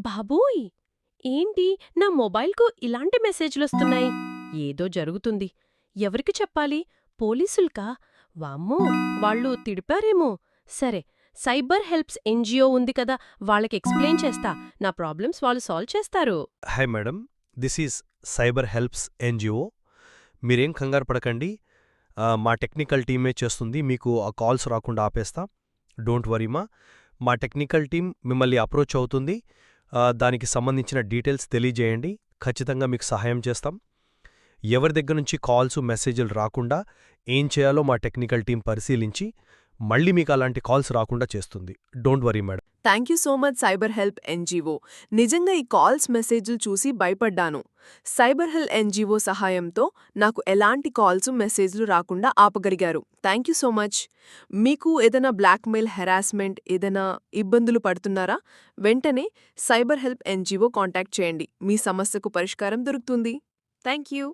బాబోయ్! ఏంటి నా మొబైల్కు ఇలాంటి మెసేజ్‌లొస్తున్నాయి? ఏదో జరుగుతుంది. ఎవరికి చెప్పాలి? పోలీసుల్కా? వామ్మో! వాళ్ళు తిడిపారేమో. సరే, సైబర్ హెల్ప్స్ ఎన్‌జీఓ ఉంది కదా, వాళ్ళకి ఎక్స్‌ప్లెయిన్ చేస్తా. నా ప్రాబ్లమ్స్ వాళ్ళు సాల్వ్ చేస్తారు. Hi madam, this is cyber helps NGO. మీరేం కంగారు పడకండి. మా టెక్నికల్ టీమే చేస్తుంది. మీకు ఆ కాల్స్ రాకుండా ఆపేస్తా. డోంట్ వరీ మా టెక్నికల్ టీం మిమ్మల్ని అప్రోచ్ అవుతుంది. దానికి సంబంధించిన డీటెయిల్స్ తెలియజేయండి. ఖచ్చితంగా మీకు సహాయం చేస్తాం. ఎవరి దగ్గర నుంచి కాల్సు, మెసేజ్లు రాకుండా ఏం చేయాలో మా టెక్నికల్ టీం పరిశీలించి మళ్ళీ మీకు అలాంటి కాల్స్ రాకుండా చేస్తుంది. Don't worry madam. Thank you so much cyber help NGO. నిజంగా ఈ కాల్స్ మెసేజ్లు చూసి భయపడ్డాను. సైబర్ హెల్ప్ ఎన్‌జీఓ సహాయంతో నాకు ఎలాంటి కాల్సు, మెసేజ్లు రాకుండా ఆపగలిగారు. Thank you so much. మీకు ఏదైనా బ్లాక్మెయిల్, హెరాస్మెంట్, ఏదైనా ఇబ్బందులు పడుతున్నారా? వెంటనే సైబర్ హెల్ప్ ఎన్‌జీఓ కాంటాక్ట్ చేయండి. మీ సమస్యకు పరిష్కారం దొరుకుతుంది. Thank you.